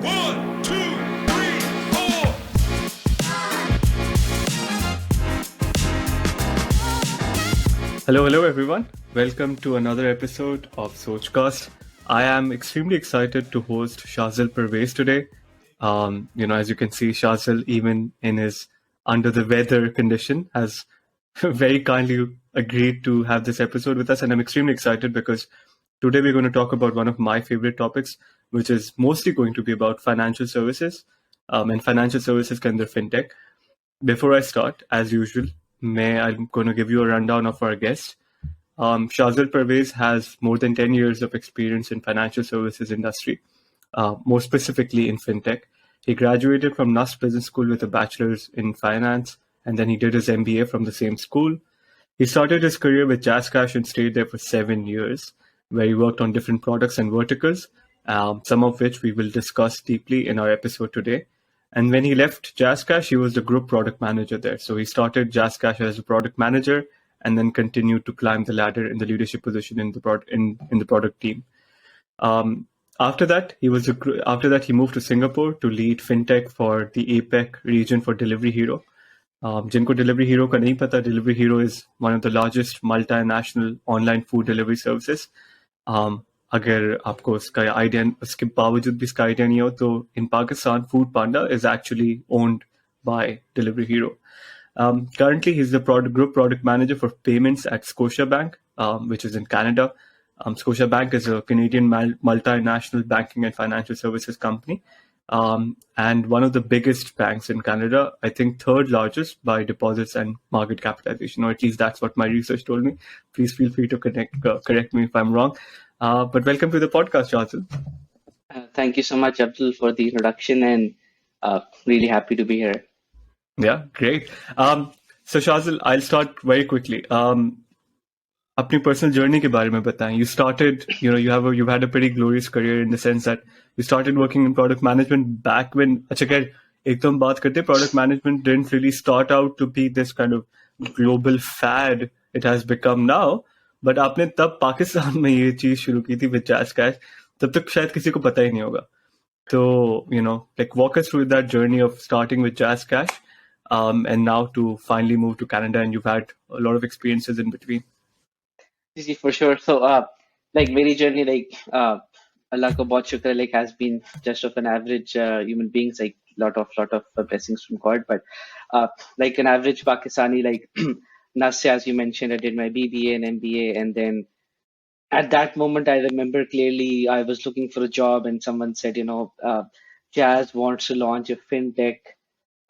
1, 2, 3, 4. Hello everyone. Welcome to another episode of SochCast. I am extremely excited to host Shazil Pervez today. As you can see, Shazil, even in his under the weather condition, has very kindly agreed to have this episode with us, and I'm extremely excited because today we're going to talk about one of my favorite topics, which is mostly going to be about financial services and financial services kind of fintech. Before I start, as usual, I'm going to give you a rundown of our guest. Shazil Pervez has more than 10 years of experience in financial services industry, more specifically in fintech. He graduated from NUST Business School with a bachelor's in finance, and then he did his MBA from the same school. He started his career with JazzCash and stayed there for 7 years, where he worked on different products and verticals, some of which we will discuss deeply in our episode today. And when he left JazzCash, he was the group product manager there. So he started JazzCash as a product manager and then continued to climb the ladder in the leadership position in the product team. After that, he moved to Singapore to lead fintech for the APAC region for DeliveryHero. जिनको DeliveryHero का नहीं पता, DeliveryHero is one of the largest multinational online food delivery services. अगर आपको उसका idea उसके बावजूद भी इसका आइडिया नहीं हो तो in Pakistan, Food Panda is actually owned by DeliveryHero. Currently, he's the group product manager for payments at Scotiabank, which is in Canada. Scotiabank is a Canadian multinational banking and financial services company, and one of the biggest banks in Canada, I think third largest by deposits and market capitalization, or at least that's what my research told me. Please feel free to correct me if I'm wrong. But welcome to the podcast, Shazil. Thank you so much, Abdul, for the introduction, and really happy to be here. Yeah, great. So Shazil, I'll start very quickly. अपनी personal journey के बारे में बताएं. You started, you've had a pretty glorious career in the sense that you started working in product management back when. अच्छा खैर एक तो हम बात करते हैं, product management didn't really start out to be this kind of global fad it has become now. But आपने तब पाकिस्तान में ये चीज शुरू की थी with JazzCash. तब तक शायद किसी को पता ही नहीं होगा. So walk us through that journey of starting with JazzCash, and now to finally move to Canada, and you've had a lot of experiences in between. Ji, for sure. So, very journey, Allah ka bahut shukr, has been just of an average human beings, lot of blessings from God. But like an average Pakistani, NUST, as you mentioned, I did my BBA and MBA, and then at that moment, I remember clearly I was looking for a job, and someone said, Jazz wants to launch a fintech.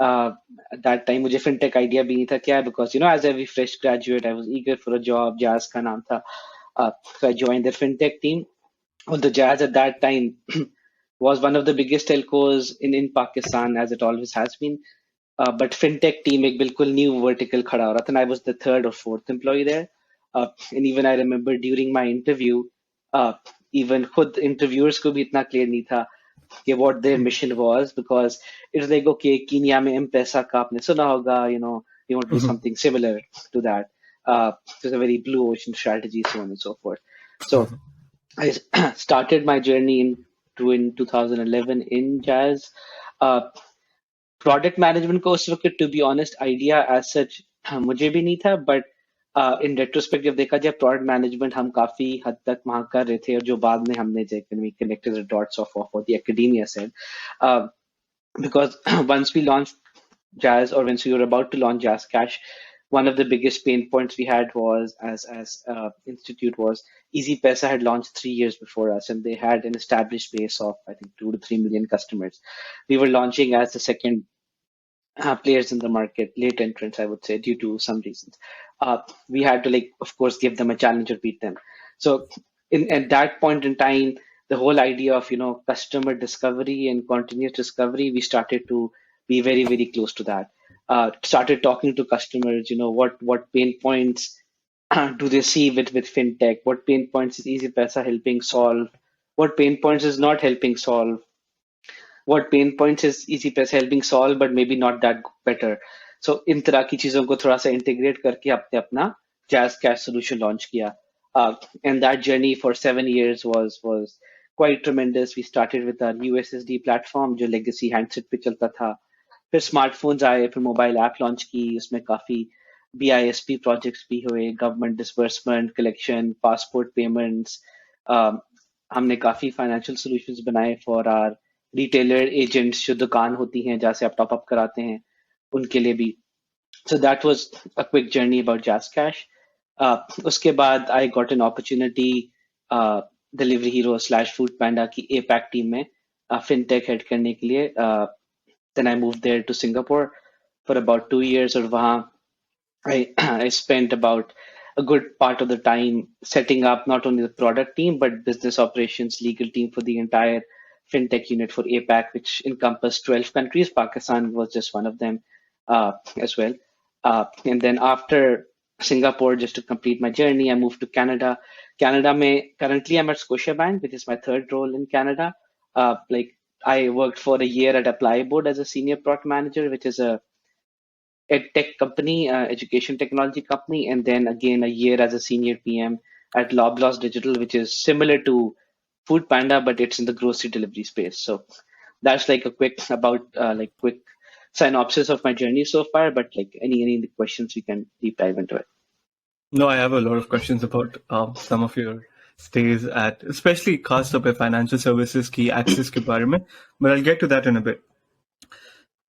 At that time, मुझे fintech idea भी नहीं था क्या, because as every fresh graduate, I was eager for a job. Jazz का नाम था, so I joined the fintech team. Although Jazz at that time was one of the biggest telcos in Pakistan, as it always has been, but fintech team एक बिल्कुल new vertical खड़ा हो रहा था, and I was the third or fourth employee there. And even I remember during my interview, even खुद interviewers को भी इतना clear नहीं था what their mission was, because it was like, okay, Kenya mein M-Pesa ka aapne suna hoga, you want to do something similar to that. It's a very blue ocean strategy, so on and so forth. So I started my journey in 2011 in Jazz. Product management ko us waqt, to be honest, idea as such mujhe bhi nahi tha, but in retrospect जब देखा जाए product management हम काफी हद तक वहाँ कर रहे थे, और जो बाद में हमने connected the dots of what the academia said, because once we launched Jazz, or once we were about to launch JazzCash, one of the biggest pain points we had was as institute was EasyPaisa had launched 3 years before us, and they had an established base of I think 2 to 3 million customers. We were launching as the second players in the market, late entrants, I would say, due to some reasons. We had to, of course, give them a challenge or beat them. So at that point in time, the whole idea of, customer discovery and continuous discovery, we started to be very, very close to that. Started talking to customers, what pain points do they see with fintech? What pain points is EasyPaisa helping solve? What pain points is not helping solve? What pain points is EasyPaisa helping solve, but maybe not that better? So इन तरह की चीजों को थोड़ा सा integrate करके आपने अपना JazzCash solution launch किया. And that journey for 7 years was quite tremendous. We started with our USSD platform जो legacy handset पे चलता था. फिर स्मार्टफोन्स आए, फिर मोबाइल ऐप लॉन्च की, उसमें काफी BISP प्रोजेक्ट्स भी हुए, government disbursement, collection, passport payments. हमने काफी फाइनेंशियल सॉल्यूशंस बनाए फॉर आर रिटेलर एजेंट्स जो दुकान होती हैं जहाँ से आप टॉप अप कराते हैं उनके लिए भी. So that was a quick journey about Jazz Cash. उसके बाद I got an opportunity DeliveryHero / Food Panda की APAC टीम में FinTech head करने के लिए. Then I moved there to Singapore for about 2 years और वहाँ I spent about a good part of the time setting up not only the product team but business operations, legal team for the entire FinTech unit for APAC, which encompassed 12 countries. Pakistan was just one of them as well. And then after Singapore, just to complete my journey, I moved to Canada. Canada, currently I'm at Scotiabank, which is my third role in Canada. Like I worked for a year at ApplyBoard as a senior product manager, which is a tech company, education technology company, and then again a year as a senior PM at Loblaw Digital, which is similar to Food Panda, but it's in the grocery delivery space. So that's like a quick quick synopsis of my journey so far. But like any questions, we can deep dive into it. No, I have a lot of questions about some of your stays at, especially खास तौर पे financial services की access के बारे में, but I'll get to that in a bit.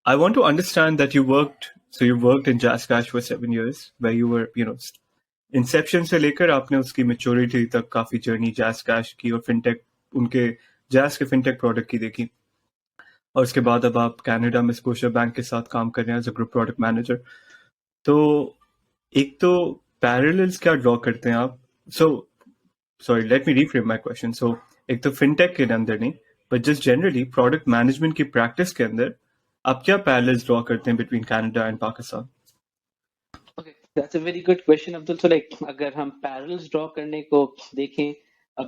I want to understand that you worked in Jazz Cash for 7 years, where you were, inception से लेकर आपने उसकी maturity तक काफी journey Jazz Cash की और fintech उनके Jazz के fintech product की देखी. और उसके बाद अब आप कनाडा में स्कोशिया बैंक के साथ काम कर रहे हैं as a group product manager. तो एक तो पैरेलल्स क्या ड्रॉ करते हैं आप? Sorry, let me reframe my question. So एक तो फिनटेक के अंदर नहीं, but just generally product management की प्रैक्टिस के अंदर आप क्या पैरेलल्स ड्रॉ करते हैं between Canada and Pakistan? Okay, that's a very good question, Abdul. So like अगर हम पैरेलल्स ड्रॉ करने को देखें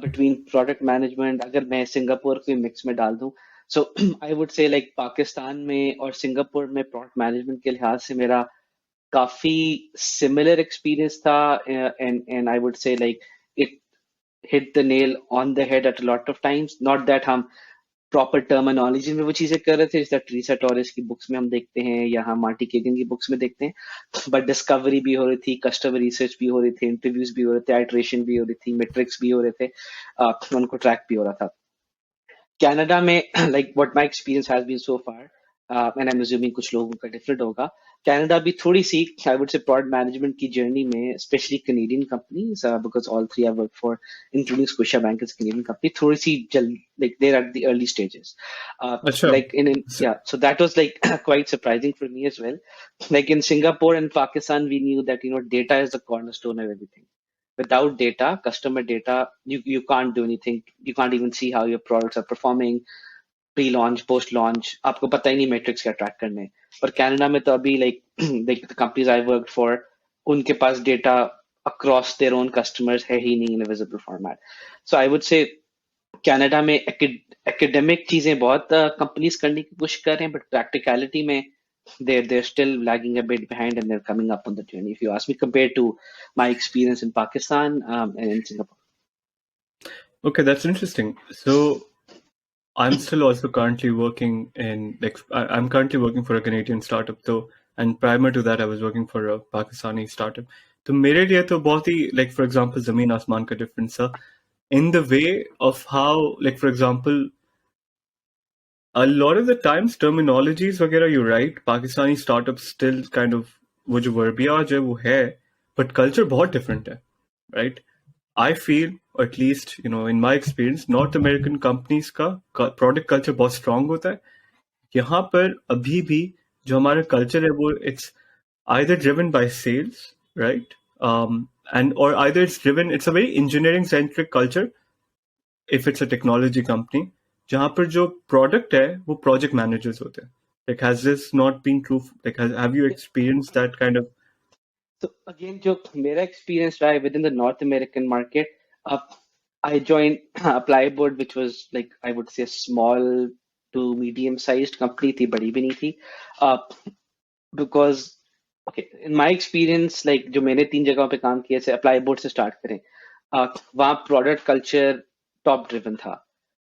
बिटवीन प्रोडक्ट मैनेजमेंट, अगर मैं सिंगापुर को मिक्स में डाल दूं, so I would say like Pakistan में और सिंगापुर में प्रोडक्ट मैनेजमेंट के लिहाज से मेरा काफी सिमिलर एक्सपीरियंस था, and I would say like it hit the nail on the head at a lot of times. Not that हम प्रॉपर टर्मिनोलॉजी में वो चीजें कर रहे थे जैसे ट्रीसा टॉरेस की बुक्स में हम देखते हैं या हम मार्टी केगन की बुक्स में देखते हैं, बट डिस्कवरी भी हो रही थी, कस्टमर रिसर्च भी हो रही थी, इंटरव्यूज भी हो रहे थे, आइट्रेशन भी हो रही थी, मेट्रिक्स भी हो रहे थे, उनको ट्रैक भी हो रहा था. कनाडा में like what my experience has been so far, and I'm assuming कुछ लोगों का different होगा. कनाडा भी थोड़ी सी I would say product management की journey में, especially Canadian companies, because all three I worked for, including Scotiabank is a Canadian company, थोड़ी सी like they're at the early stages. Like so that was like quite surprising for me as well. Like in Singapore and Pakistan, we knew that data is the cornerstone of everything. Without data, customer data, you can't do anything. You can't even see how your products are performing, pre-launch, post-launch. आपको पता ही नहीं metrics क्या track करने हैं. और Canada में तो अभी like the companies I worked for, उनके पास data across their own customers है ही नहीं in a visible format. So I would say Canada में academic चीजें बहुत companies करने की कोशिश कर रहे हैं, but practicality में they're still lagging a bit behind and they're coming up on the journey, if you ask me, compared to my experience in Pakistan and in Singapore. Okay, that's interesting. So I'm still also currently working in I'm currently working for a Canadian startup though, and prior to that I was working for a Pakistani startup. तो मेरे लिए तो बहुत ही like for example जमीन आसमान का difference था in the way of how like for example a lot of the times terminologies वगैरह you're right, Pakistani startups still kind of वो जो verbiage है वो है, but culture बहुत different है, right? I feel, or at least in my experience, North American companies का product culture बहुत strong होता है. यहाँ पर अभी भी जो हमारा culture है वो it's either driven by sales, right? And or either it's a very engineering centric culture if it's a technology company, जहाँ पर जो product है वो project managers होते हैं. Like has this not been true? Like have you experienced that kind of? So again, जो मेरा experience रहा है within the North American market, I joined ApplyBoard, which was like I would say small to medium-sized company थी, बड़ी भी नहीं थी, because okay, in my experience, like जो मैंने 3 जगहों पे काम किया, से ApplyBoard से start करें, वहाँ product culture top driven था.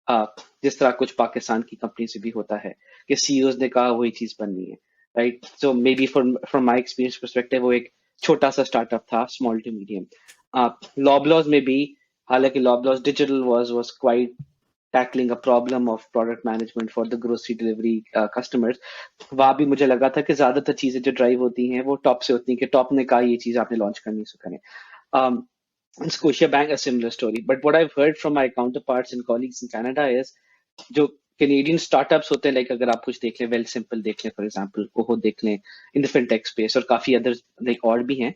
जिस तरह कुछ पाकिस्तान की कंपनी से भी होता है कि सीईओज ने कहा वही चीज बननी है, right? So may be from my experience perspective वो एक छोटा सा स्टार्टअप था, स्मॉल टू मीडियम। लॉबलॉज में भी, हालांकि लॉबलॉज digital was quite tackling a problem of product management for the grocery delivery customers, वहां भी मुझे लगा था कि ज्यादातर चीजें जो ड्राइव होती हैं वो टॉप से होती हैं कि टॉप ने कहा ये चीज आपने लॉन्च करनी है, सो करें। Scotiabank, a similar story. But what I've heard from my counterparts and colleagues in Canada is जो कैनेडियन स्टार्टअप्स होते हैं, लाइक अगर आप कुछ देख लें, वेल सिंपल देख लें फॉर एग्जांपल, ओहो देख लें, इन द फिनटेक स्पेस, और काफी अदर लाइक और भी हैं,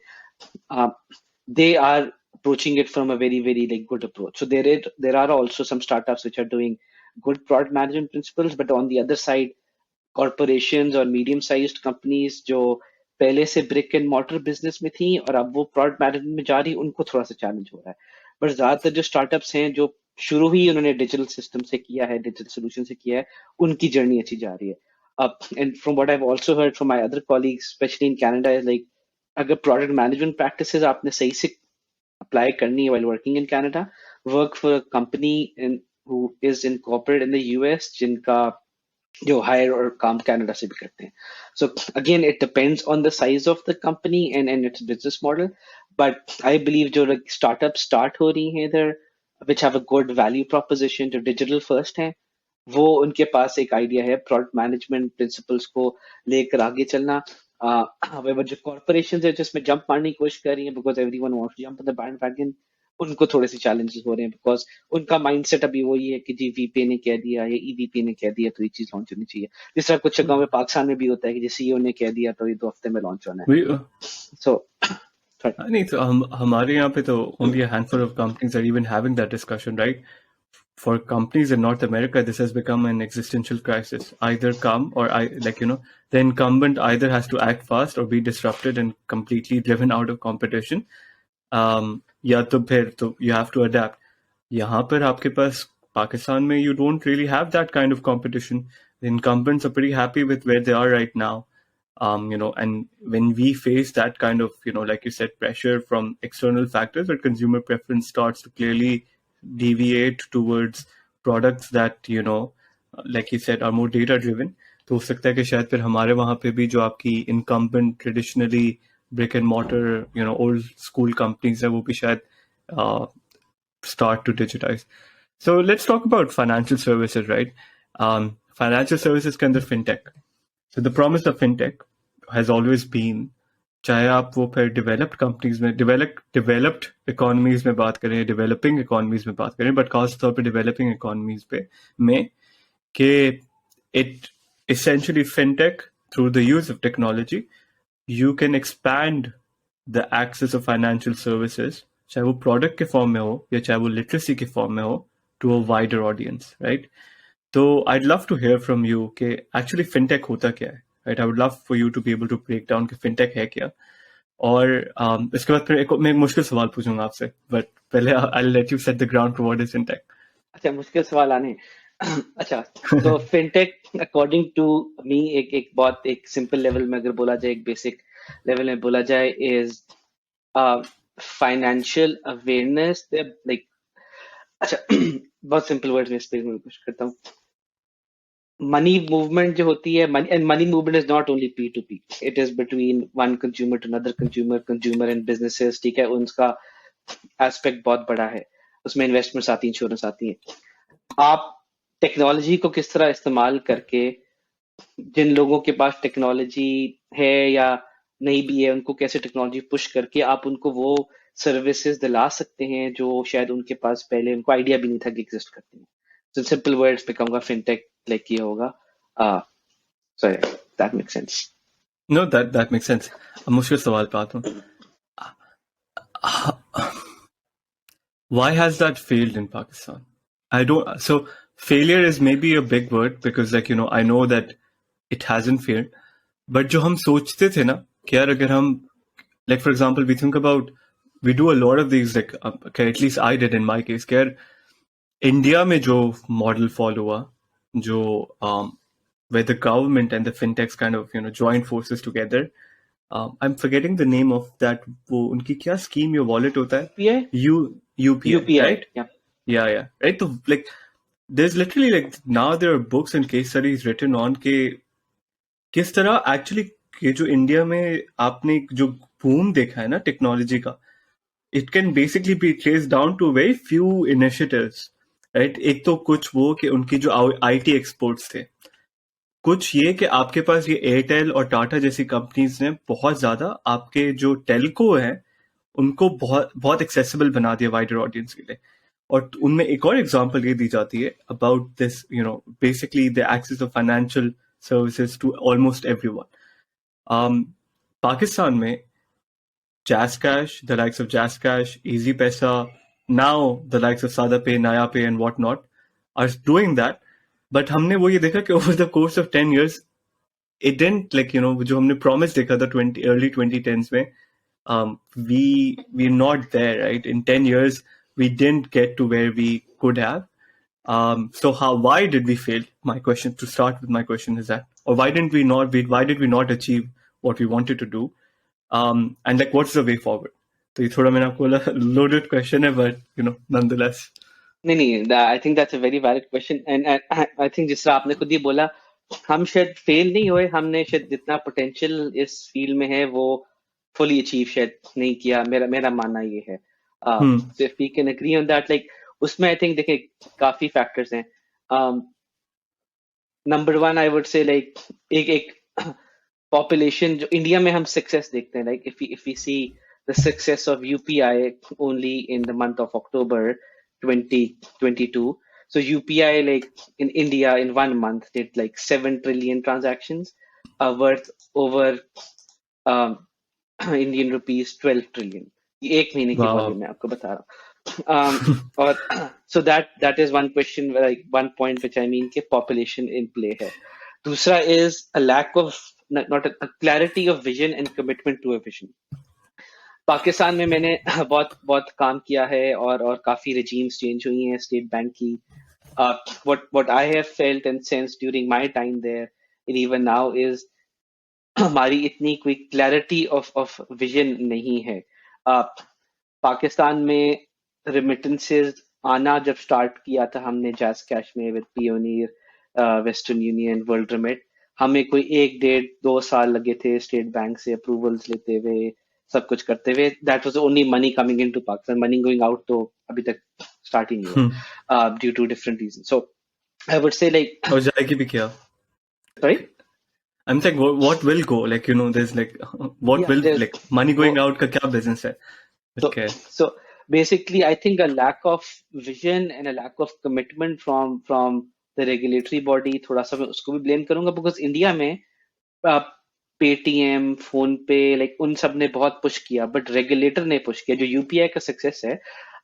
they are approaching it from a very like good approach. So there are also some startups which are doing good product management principles, but on the other side, corporations और medium sized companies जो पहले से brick and mortar business में थी और अब वो product management में जा रही, उनको थोड़ा सा चैलेंज हो रहा है। बट ज्यादातर जो स्टार्टअप्स हैं जो शुरू ही उन्होंने डिजिटल सिस्टम से किया है, डिजिटल सोल्यूशन से किया है, उनकी जर्नी अच्छी जा रही है। अब and from what I have also heard from my other colleagues specially in Canada is like, अगर प्रोडक्ट मैनेजमेंट प्रैक्टिसेस आपने सही से अप्लाई करनी है while working in Canada, work for a company who is incorporated in the US, जिनका जो higher और काम कनाडा से भी करते हैं। So again it depends on the size of the company and it's business model, but I believe जो startup start हो रही हैं इधर which have a good value proposition, जो डिजिटल फर्स्ट हैं, वो उनके पास एक आइडिया है प्रोडक्ट मैनेजमेंट प्रिंसिपल्स को लेकर आगे चलना। However, जो कॉर्पोरेशन है जिसमें जंप मारने की कोशिश कर रही है because everyone wants to jump on the bandwagon, उनको थोड़े से चैलेंजेस हो रहे हैं बिकॉज उनका माइंडसेट अभी वही है कि जी वीपी ने कह दिया या ईवीपी ने कह दिया तो ये चीज लॉन्च होनी चाहिए। जिस तरह कुछ जगहों में पाकिस्तान में भी होता है कि जी सीईओ ने कह दिया तो ये 2 हफ्ते में लॉन्च होना है। We, सो नहीं तो हमारे यहाँ पे तो only a handful of companies are even having that discussion, right? For companies in North America, this has become an existential crisis. Either come or the incumbent either has to act fast or be disrupted and completely driven out of competition. या तो फिर तो you have to adapt. यहाँ पर आपके पास पाकिस्तान में you don't really have that kind of competition. The incumbents are pretty happy with where they are right now. And when we face that kind of, like you said, pressure from external factors where consumer preference starts to clearly deviate towards products that, like you said, are more data driven, तो हो सकता है कि शायद फिर हमारे वहाँ पे भी जो आपकी incumbent traditionally brick and mortar, old school companies है, वो भी शायद start to digitize. So let's talk about financial services, right? Financial services के अंदर fintech. So the promise of fintech has always been, चाहे आप वो फिर डेवलप्ड कंपनीज में, डेवलप्ड इकोनॉमीज में बात करें, डेवलपिंग इकोनॉमीज में बात करें, बट खास तौर पे डेवलपिंग इकोनॉमीज पे में कि it essentially fintech, through the use of technology, you can expand the access of financial services, चाहे वो प्रोडक्ट के फॉर्म में हो या चाहे वो लिटरेसी के फॉर्म में हो, to a wider audience, right? तो I'd love to hear from you कि actually fintech होता क्या है, right? I would love for you to be able to break down कि fintech है क्या, और इसके बाद फिर मैं एक मुश्किल सवाल पूछूंगा आपसे, बट पहले I'll let you set the ground for what is fintech. अच्छा, मुश्किल सवाल आने अच्छा, तो फिनटेक अकॉर्डिंग टू मी एक बहुत एक सिंपल लेवल में अगर बोला जाए, एक बेसिक लेवल में बोला जाए, इज फाइनेंशियल अवेयरनेस, लाइक अच्छा बहुत सिंपल वर्ड्स में एक्सप्लेन करने की कोशिश करता हूँ। मनी मूवमेंट जो होती है, money movement is not only P to P, it is between one consumer to another consumer and businesses, ठीक है? उनका एस्पेक्ट बहुत बड़ा है, उसमें इन्वेस्टमेंट्स आती हैं, इंश्योरेंस आती हैं। आप टेक्नोलॉजी को किस तरह इस्तेमाल करके, जिन लोगों के पास टेक्नोलॉजी है या नहीं भी है, उनको कैसे टेक्नोलॉजी पुश करके आप उनको वो सर्विसेज दिला सकते हैं जो शायद उनके पास पहले उनको आइडिया भी नहीं था कि एग्जिस्ट करती हैं। So in simple words पे कहूँगा fintech like ये होगा। So yeah, that makes sense. No, that makes sense. अब मुश्किल सवाल पे आता हूँ. Why has that failed in Pakistan? So failure is maybe a big word because I know that it hasn't failed. But जो हम सोचते थे ना कि यार अगर हम, like for example, we do a lot of these, like okay, at least I did in my case, कि यार इंडिया में जो मॉडल फॉलो हुआ, जो where the government and the fintechs kind of joined forces together. I'm forgetting the name of that. वो उनकी क्या scheme या wallet होता है? UPI? UPI, UPI, right? yeah. Yeah, right. So like there's literally like now there are books and case studies written on के किस तरह actually ये जो इंडिया में आपने जो बूम देखा है ना टेक्नोलॉजी का, it can basically be trace down to very few initiatives, right? एक तो कुछ वो कि उनकी जो आईटी एक्सपोर्ट्स थे, कुछ ये कि आपके पास ये एयरटेल और टाटा जैसी कंपनीज ने बहुत ज्यादा आपके जो टेलको हैं उनको बहुत बहुत एक्सेसिबल बना दिया वाइडर ऑडियंस के लिए। और उनमें एक और एग्जांपल ये दी जाती है about this, you know, basically the access of financial services to almost everyone. Pakistan में Jazz Cash, the likes of Jazz Cash, Easy Pesa, now the likes of Sada Pay, Naya Pay and whatnot are doing that. But हमने वो ये देखा कि over the course of 10 years, it didn't, like, you know, जो हमने promise देखा था early 2010s में, we're not there, right? In 10 years, we didn't get to where we could have. So why did we fail? My question, to start with, my question is that, or why did we not achieve what we wanted to do? And like, what's the way forward? तो ये थोड़ा मैंने आपको बोला loaded question है, but you know, nonetheless. नहीं, I think that's a very valid question, and I think जिस तरह आपने खुद ही बोला, हम शायद फेल नहीं हुए, हमने शायद जितना पोटेंशियल इस फील्ड में है वो फुली अचीव शायद नहीं किया, मेरा मानना ये है। So if we can agree on that, like उसमें I think देखिए काफी फैक्टर्स हैं। Number one I would say like एक पॉपुलेशन जो इंडिया में हम सक्सेस देखते हैं, like if we see the success of UPI only in the month of October 2022. So UPI, like in India, in 1 month, did like 7 trillion transactions, worth over Indian rupees 12 trillion. ये एक महीने की volume मैं आपको बता रहा हूँ। और so that is one question, like one point which I mean कि population in play है। दूसरा is a lack of not a clarity of vision and commitment to a vision. Pakistan में मैंने बहुत काम किया है और काफी regimes change हुई हैं स्टेट बैंक की। What I have felt and sensed during my time there and even now is हमारी इतनी कोई clarity of vision नहीं है। पाकिस्तान में remittances आना जब स्टार्ट किया था हमने जैज़ कैश में with pioneer, western union, world remit, हमें कोई 1-1.5-2 साल लगे थे स्टेट बैंक से अप्रूवल्स लेते हुए, सब कुछ करते हुए। That was only money coming into Pakistan, money going out तो अभी तक स्टार्ट ही नहीं हुआ due to different reason. So I would say like और जाएगी भी क्या? Sorry, I'm saying what will go, like, you know, there's like what will, like, money going out का क्या business है? Okay. So basically I think a lack of vision and a lack of commitment from the regulatory body, थोड़ा सा मैं उसको भी blame करूंगा, because India में पेटीएम, फोन पे, लाइक उन सब ने बहुत पुश किया, बट रेगुलेटर ने पुश किया। जो यूपीआई का सक्सेस है,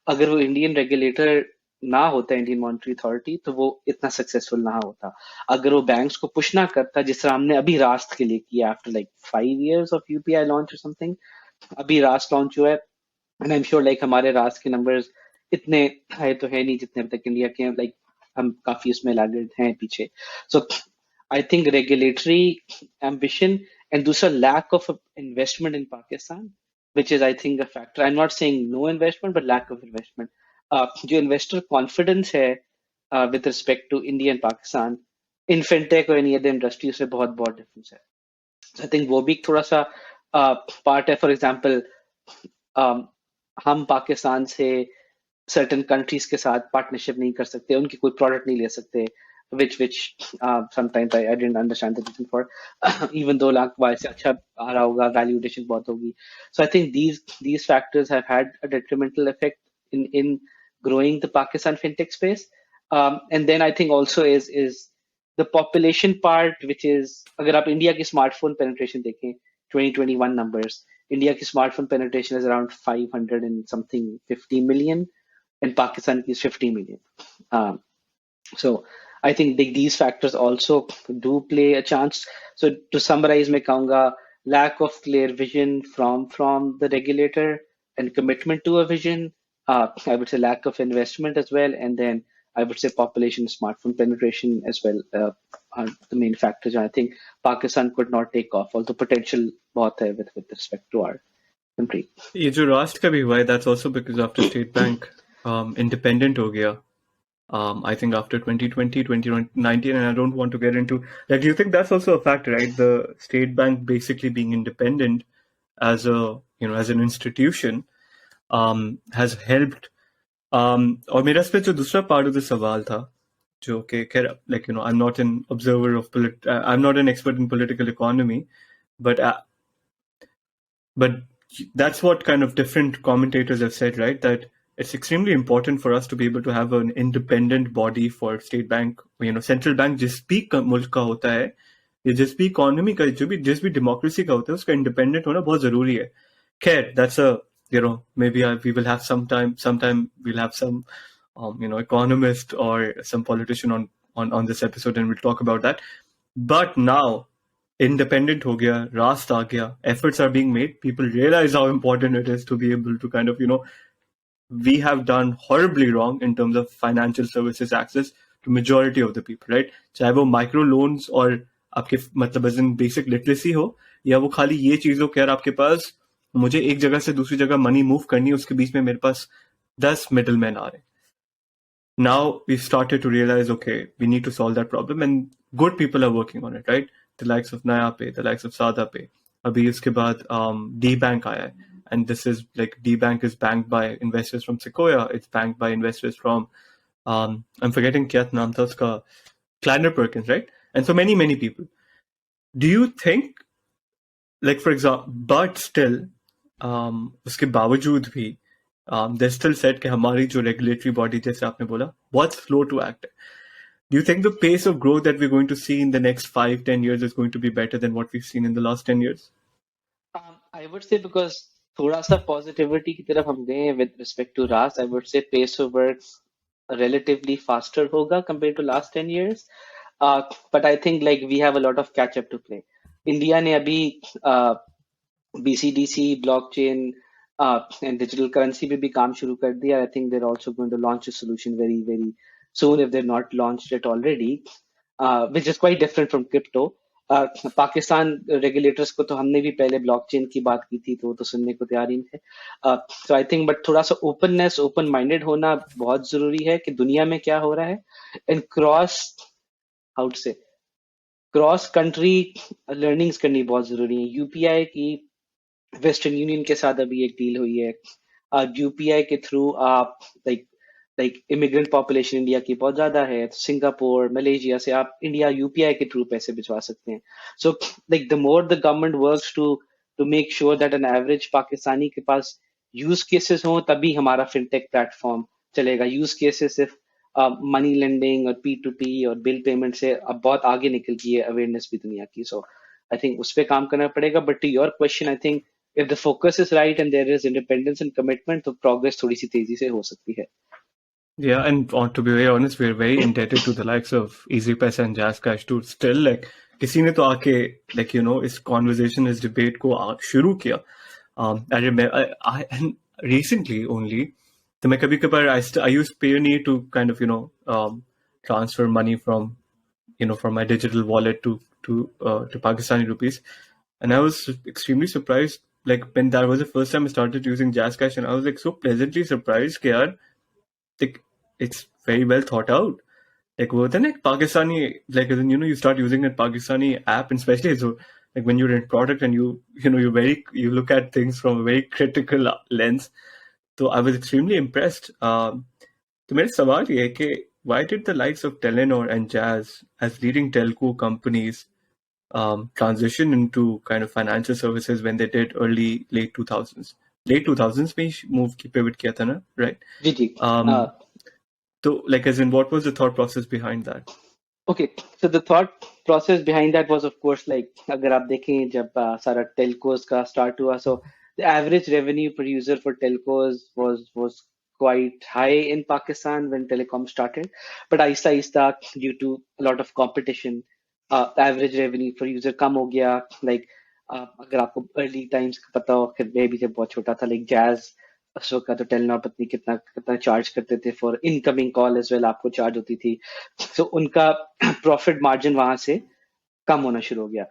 अगर वो इंडियन रेगुलेटर ना होता, इंडियन मॉनेटरी अथॉरिटी, तो वो इतना सक्सेसफुल ना होता। अगर वो बैंक्स को पुश ना करता, जिस तरह हमने अभी रास्ट के लिए किया after like 5 years of UPI launch और समथिंग, अभी रास्ट लॉन्च हुआ है, and I am sure like हमारे रास्ट के नंबर्स इतने हाई तो है नहीं जितने अभी तक इंडिया के, लाइक हम काफी उसमें लैगर्ड हैं पीछे। So I think regulatory ambition and दूसरा lack of investment in Pakistan, which is I think a factor. I'm not saying no investment, but lack of investment. जो investor confidence है with respect to India and Pakistan in fintech or any other industry से बहुत difference है। So I think वो भी थोड़ा सा part है। For example, हम पाकिस्तान से certain countries के साथ partnership नहीं कर सकते, उनकी कोई product नहीं ले सकते, which sometimes I didn't understand the reason for, even though lakh वाई से अच्छा आ रहा होगा, value addition बहुत होगी। So I think these factors have had a detrimental effect in growing the Pakistan fintech space. And then I think also is the population part, which is, अगर आप India की smartphone penetration देखें 2021 numbers, India की smartphone penetration is around 500 and something 50 million, and Pakistan is 50 million. So I think these factors also do play a chance. So to summarize, मैं कहूँगा lack of clear vision from the regulator and commitment to a vision. I would say lack of investment as well, and then I would say population smartphone penetration as well are the main factors. And I think Pakistan could not take off, although potential बहुत है with respect to our country. ये जो राष्ट्र का भी हुआ है, that's also because after state bank independent हो गया, I think after 2020, 2019, and I don't want to get into like, do you think that's also a factor, right? The state bank basically being independent as a, as an institution, has helped. और मेरा इस पे जो दूसरा part of the सवाल था, जो कि खैर, like, I'm not an observer of I'm not an expert in political economy, but but that's what kind of different commentators have said, right? That it's extremely important for us to be able to have an independent body for state bank, central bank जिस भी मुल्क का होता है, या जिस भी economy का, जिस भी डेमोक्रेसी का होता है, उसका इंडिपेंडेंट होना बहुत जरूरी है. खैर, that's a, maybe we will have sometime we'll have some economist or some politician on this episode, and we'll talk about that. But now independent ho gaya, rast aa gaya, efforts are being made, people realize how important it is to be able to kind of, we have done horribly wrong in terms of financial services access to majority of the people, right? चाहे वो micro loans और आपके मतलब as इन basic literacy हो, या वो खाली ये चीज हो कि यार आपके पास, मुझे एक जगह से दूसरी जगह मनी मूव करनी है, उसके बीच में मेरे पास 10 मिडलमैन आ रहे हैं. Now we've started to realize, okay, we need to solve that problem, and good people are working on it, right? The likes of NayaPay, the likes of SadaPay. Abhi uske baad D-Bank aaya hai. And this is like, D-Bank is banked by investors from Sequoia. It's banked by investors from, I'm forgetting kya naam tha uska, Kleiner Perkins, right? And so many, many people. Do you think, like, for example, but still, उसके बावजूद भी, they still said कि हमारी जो regulatory body, जैसे आपने बोला, बहुत slow to act. Do you think the pace of growth that we're going to see in the next 5-10 years is going to be better than what we've seen in the last 10 years? I would say because थोड़ा सा positivity की तरफ हम गए हैं with respect to RAS, I would say pace of work relatively faster होगा compared to last 10 years. But I think like we have a lot of catch up to play. India ने अभी BCDC, blockchain, and digital currency पे भी काम शुरू कर दिया. I think they're also going to launch a solution very, very soon if they're not launched it already, which is quite different from crypto. Pakistan regulators को तो हमने भी पहले ब्लॉकचेन की बात की थी, तो वो तो सुनने को तैयार ही थे. तो आई थिंक बट थोड़ा सा ओपननेस, ओपन माइंडेड होना बहुत जरूरी है कि दुनिया में क्या हो रहा है, एंड आउट से क्रॉस कंट्री लर्निंग्स करनी बहुत जरूरी है. यूपीआई की वेस्टर्न यूनियन के साथ अभी एक डील हुई है. यूपीआई के थ्रू आप लाइक इमिग्रेंट पॉपुलेशन इंडिया की बहुत ज्यादा है, तो सिंगापुर, मलेशिया से आप इंडिया यूपीआई के थ्रू पैसे भिजवा सकते हैं. So like the more the government works to make sure that an average Pakistani के पास यूज केसेस हो, तभी हमारा फिनटेक प्लेटफॉर्म चलेगा. यूज केसेस सिर्फ मनी लेंडिंग और P2P और बिल पेमेंट से अब बहुत आगे निकल गई है अवेयरनेस भी दुनिया की. सो आई थिंक उस पर काम करना पड़ेगा. But to your question, I think if the focus is right and there is independence and commitment, तो progress थोड़ी सी तेजी से हो सकती है. Yeah, and to be very honest, we're very indebted to the likes of EasyPaisa and JazzCash to still, like, किसी ने तो आके, like, इस conversation, इस debate को शुरू किया. I remember, and recently only, तो मैं कभी कभार I use Payoneer to kind of, transfer money from, from my digital wallet to Pakistani rupees. And I was extremely surprised, like, when that was the first time I started using JazzCash, and I was like so pleasantly surprised कि यार, like, it's very well thought out. Like, वो होता है ना Pakistani, like, then, you start using a Pakistani app, and especially so, like, when you're in product and you look at things from a very critical lens. So I was extremely impressed. तो मेरा सवाल ये है कि why did the likes of Telenor and Jazz, as leading telco companies, transition into kind of financial services when they did late 2000s? Late 2000s में move की pivot किया था ना, right? Ji ji. So, like, as in, what was the thought process behind that? Okay, so the thought process behind that was, of course, like अगर आप देखें जब सारा telcos का start हुआ, so the average revenue per user for telcos was quite high in Pakistan when telecom started, but Aahista Aahista due to a lot of competition, the average revenue per user कम हो गया. Like अगर आपको early times का पता हो, फिर मैं भी जब बहुत छोटा था, like Jazz उस वक्त का तो टेलीनॉर पत्नी कितना कितना चार्ज करते थे for incoming call as well, आपको चार्ज होती थी. सो उनका प्रॉफिट मार्जिन वहां से कम होना शुरू हो गया.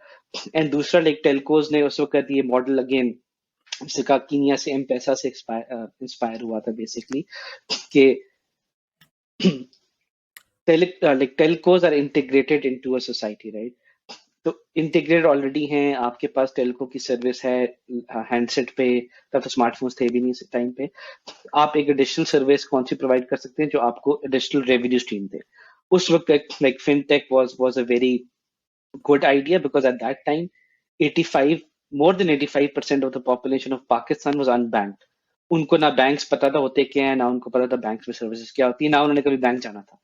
एंड दूसरा, लाइक टेलकोज ने उस वक्त ये मॉडल अगेन सिका कीनिया से एम पैसा से इंस्पायर हुआ था बेसिकली, कि telcos are integrated into a society, right? तो इंटीग्रेटेड ऑलरेडी हैं, आपके पास टेलको की सर्विस है हैंडसेट पे, तब तो स्मार्टफोन्स थे भी नहीं इस टाइम पे। आप एक एडिशनल सर्विस कौन सी प्रोवाइड कर सकते हैं जो आपको एडिशनल रेवेन्यू स्ट्रीम दे? उस वक्त like fintech was a very good idea because at that time 85 more than 85% of the population of Pakistan was unbanked. उनको ना बैंक्स पता था होते क्या है, ना उनको पता था बैंक्स में सर्विसेज क्या होती है, ना उन्होंने कभी बैंक जाना था।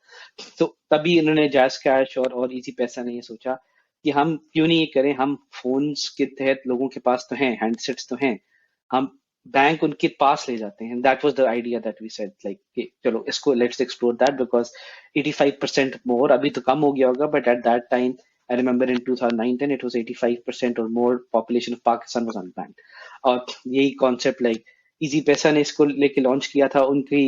तो तभी इन्होंने जैज कैश और इजी पैसा ने ये सोचा कि हम क्यों नहीं ये करें, हम फोन्स के तहत लोगों के पास तो हैं, हैंडसेट्स तो हैं, हम बैंक उनके पास ले जाते हैं। That was the idea that we said like चलो इसको let's explore that because 85% more, अभी तो कम हो गया होगा but at that time I remember in 2009-10 it was 85% or more population of Pakistan was unbanked. और यही कॉन्सेप्ट लाइक इजी पैसा ने इसको लेके लॉन्च किया था, उनकी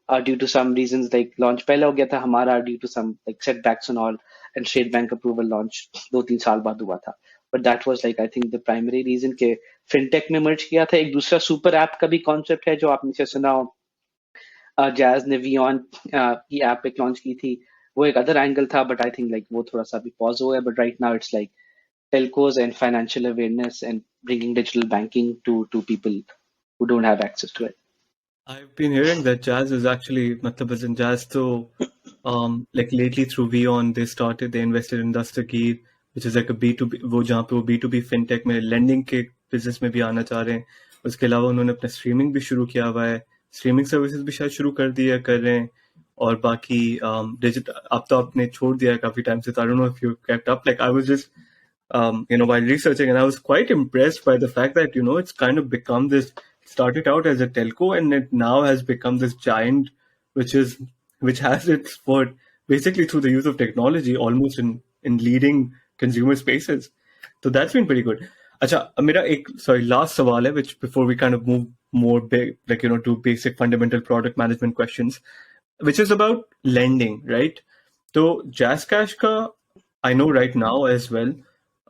due to some reasons like launch पहले हो गया था, हमारा due to some like setbacks and all, and state bank approval launch 2-3 साल बाद हुआ था। But that was like I think the primary reason के फिनटेक में मर्ज किया था। एक दूसरा सुपर ऐप का भी कॉन्सेप्ट है जो आपने से सुना हो, जैज ने वियॉन की ऐप एक लॉन्च की थी, वो एक अदर एंगल था बट आई थिंक लाइक वो थोड़ा सा भी पॉज हुआ है। But right now it's like telcos and financial awareness and bringing digital banking to people who don't have access to it. I've been hearing that Jazz is actually, matlab as in Jazz, so like lately through Vion, they invested in Dastagir, which is like a B2B, वो जहाँ पे वो B2B fintech में lending के business में भी आना चाह रहे हैं। उसके अलावा उन्होंने अपना streaming भी शुरू किया हुआ है, streaming services भी शायद शुरू कर दिया कर रहे हैं, और बाकी digital अब तो आपने छोड़ दिया है काफी टाइम से, तो I don't know if you kept up. Like I was just while researching, and I was quite impressed by the fact that, it's kind of become this, started out as a telco and it now has become this giant, which has its foot basically through the use of technology, almost in leading consumer spaces. So that's been pretty good. Acha, mera last sawal hai, which before we kind of move more big, like, to basic fundamental product management questions, which is about lending, right? So JazzCash ka, I know right now as well.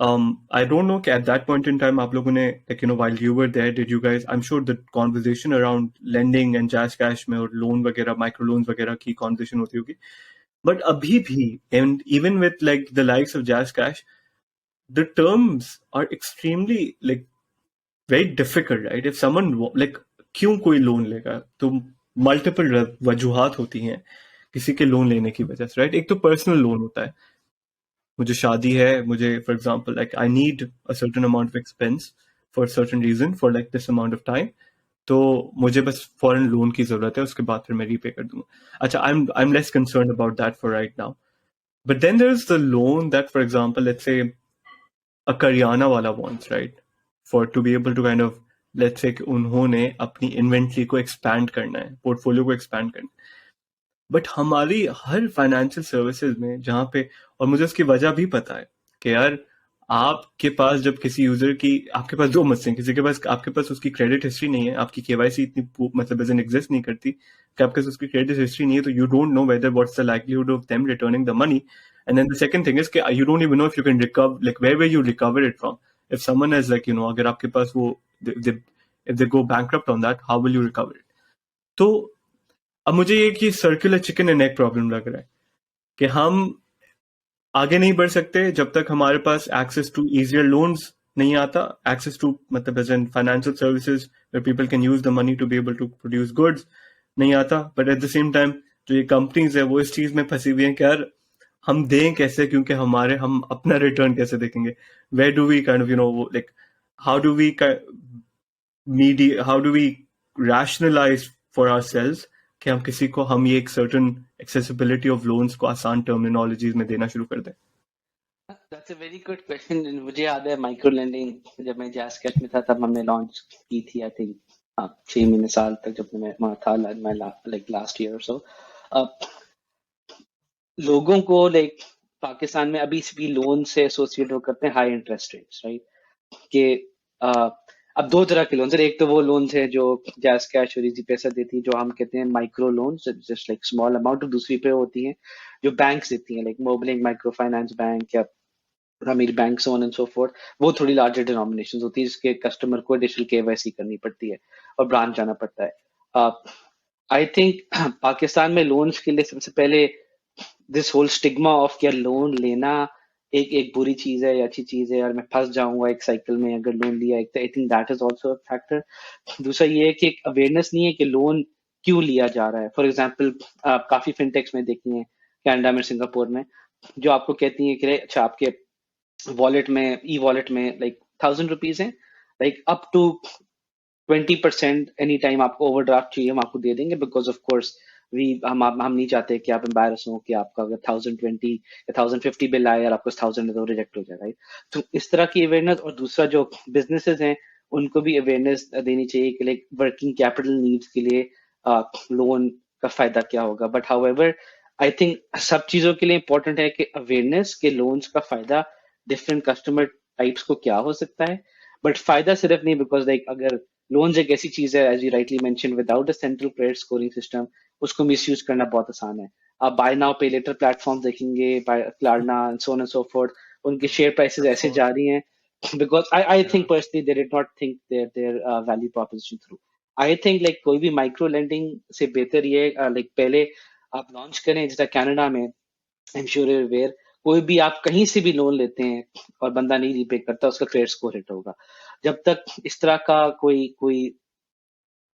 I don't know at that point in time, आप लोगों ने, like, while you were there, did you guys, I'm sure the conversation around lending and JazzCash में और loan वगैरह, micro loans वगैरह की conversation होती होगी. But अभी भी, and even with like the likes of JazzCash, the terms are extremely like very difficult, right? If someone like क्यों कोई लोन लेगा, तो multiple वजूहात होती हैं किसी के लोन लेने की वजह से, right? एक तो पर्सनल लोन होता है, मुझे शादी है, मुझे for example like I need a certain amount of expense for certain reason for like this amount of time, तो मुझे बस फॉरेन लोन की जरूरत है, उसके बाद फिर मैं रीपे कर दूंगा। अच्छा, I am less concern about that for right now, but then there is the loan that for example let's say a kirana वाला wants, right, for to be able to kind of, let's say उन्होंने अपनी inventory को expand करना है, portfolio को expand करना है, but हमारी हर फाइनेंशियल सर्विसेज में जहाँ पे, और मुझे उसकी वजह भी पता है कि यार आपके पास जब किसी यूजर की, आपके पास दो मसले हैं, किसी के पास, आपके पास उसकी क्रेडिट हिस्ट्री नहीं है, आपकी केवाईसी इतनी मतलब एज एन एग्जिस्ट नहीं करती कि आपके पास उसकी क्रेडिट हिस्ट्री नहीं है, तो you don't know whether what's the likelihood of them returning the money, and then the second thing is कि you don't even know if you can recover, like where you recover it from, if someone has like अगर आपके पास वो if they go bankrupt on that, how will you recover it? तो अब मुझे ये कि circular chicken and egg problem लग रहा है कि हम आगे नहीं बढ़ सकते जब तक हमारे पास एक्सेस टू इजियर लोन्स नहीं आता, एक्सेस टू मतलब as an financial services where people can use the money to be able to produce goods नहीं आता, but at the same time जो ये कंपनीज है वो इस चीज में फंसी हुई हैं कि यार हम दें कैसे, क्योंकि हम अपना रिटर्न कैसे देखेंगे, where do we kind of like how do we rationalize for ourselves कि हम किसी को, हम ये एक सर्टेन एक्सेसिबिलिटी ऑफ लोन्स को आसान टर्मिनोलॉजीज में देना शुरू कर दें? That's a very good question. मुझे याद है माइक्रो लेंडिंग जब मैं जैज कैश में था तब हमने लॉन्च की थी, आई थिंक 6 महीने साल तक जब मैं वहाँ था, लाइक लास्ट ईयर सो। लोगों को लाइक पाकिस्तान में अभी भी लोन से एसोसिएट हो करते हैं हाई इंटरेस्ट रेट्स, राइट? कि अब दो तरह के लोन है, एक तो वो लोन है जो जैज कैश और इजी पैसा देती है जो हम कहते हैं micro loan, just like small amount, और दूसरी पे होती है जो बैंक्स देती हैं लाइक मोबलिंग माइक्रो फाइनेंस बैंक या अमीर bank, so on and so fourth. वो थोड़ी लार्जर डिनोमिनेशन होती है जिसके कस्टमर को एडिशनल केवाईसी करनी पड़ती है और ब्रांच जाना पड़ता है। आई थिंक पाकिस्तान में लोन्स के लिए सबसे पहले दिस होल स्टिग्मा ऑफ क्या लोन लेना एक बुरी चीज है या अच्छी चीज है, और मैं फंस जाऊंगा एक साइकिल में अगर लोन लिया एक, तो I think that is also a factor. दूसरा ये है कि एक अवेयरनेस नहीं है कि लोन क्यों लिया जा रहा है। फॉर एग्जाम्पल आप काफी फिनटेक्स में देखी हैं, कनाडा में, सिंगापुर में, जो आपको कहती हैं कि अच्छा आपके वॉलेट में, ई वॉलेट में लाइक 1,000 रुपीज है, like up to 20% any time आपको ओवरड्राफ्ट चाहिए हम आपको दे देंगे, बिकॉज ऑफ कोर्स वी हम नहीं चाहते कि आप एम्बेरस हो कि आपका अगर 1,020 या 1,050 बिल आए और आपको 1,000 तो रिजेक्ट हो जाए, राइट। तो इस तरह की अवेयरनेस। और दूसरा जो बिजनेसेस हैं उनको भी अवेयरनेस देनी चाहिए कि लाइक वर्किंग कैपिटल नीड्स के लिए लोन का फायदा क्या होगा। बट हाउएवर आई थिंक सब चीजों के लिए इंपॉर्टेंट है कि अवेयरनेस के लोन्स का फायदा डिफरेंट कस्टमर टाइप्स को क्या हो सकता है। बट फायदा सिर्फ नहीं, बिकॉज लाइक अगर लोन्स एक ऐसी चीज है, as you rightly mention, without a central credit scoring system उसको मिसयूज करना बहुत आसान है। आप buy now pay later platform देखेंगे, by Klarna and so on and so forth, उनके शेयर प्राइसेस ऐसे जा रही हैं, because I think personally they did not think their value proposition through. I think like कोई भी माइक्रो लेंडिंग से बेहतर ये लाइक पहले आप लॉन्च करें, जैसा कनाडा में, I am sure you're aware, कोई भी आप कहीं से भी लोन लेते हैं और बंदा नहीं रीपे करता, उसका क्रेडिट स्कोर हिट होगा। जब तक इस तरह का कोई कोई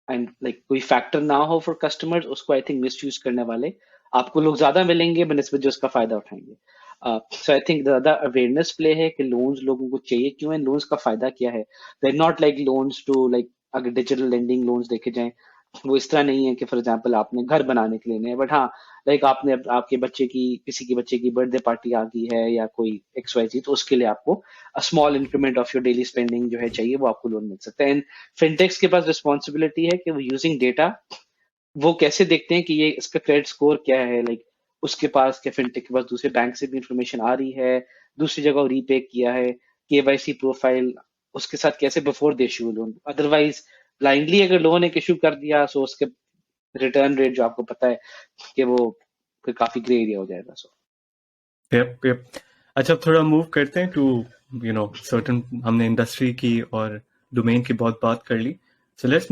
एंड लाइक कोई फैक्टर ना हो फॉर कस्टमर्स, उसको आई थिंक मिस यूज करने वाले आपको लोग ज्यादा मिलेंगे बनस्बत जो उसका फायदा उठाएंगे। सो आई थिंक ज्यादा अवेयरनेस प्ले है कि लोन्स लोगों को चाहिए क्यों है, लोन्स का फायदा क्या है। They not like loans to like, अगर डिजिटल लेंडिंग लोन्स देखे जाएं वो इस तरह नहीं है कि फॉर एग्जांपल आपने घर बनाने के लिए लेने हैं, बट हाँ लाइक आपने आपके बच्चे की, किसी के बच्चे की बर्थडे पार्टी आ गई है या कोई एक्स वाई जी, तो उसके लिए आपको a small increment of your daily spending जो है चाहिए, वो आपको लोन मिल सकता है। एंड फिनटेक्स के पास रिस्पॉन्सिबिलिटी है कि वो यूजिंग डेटा, वो कैसे देखते हैं कि ये इसका क्रेडिट स्कोर क्या है, लाइक उसके पास क्या, फिनटेक के पास दूसरे बैंक से भी इंफॉर्मेशन आ रही है, दूसरी जगह रीपे किया है, केवाईसी प्रोफाइल उसके साथ कैसे before they issue loan. Otherwise blindly अगर लोन एक इशू कर दिया, सो उसके रिटर्न रेट जो आपको पता है कि वो फिर काफी ग्रे एरिया हो जाएगा। So yup yup. अच्छा, अब थोड़ा मूव करते हैं टू सर्टन, हमने इंडस्ट्री की और डोमेन की बहुत बात कर ली, so let's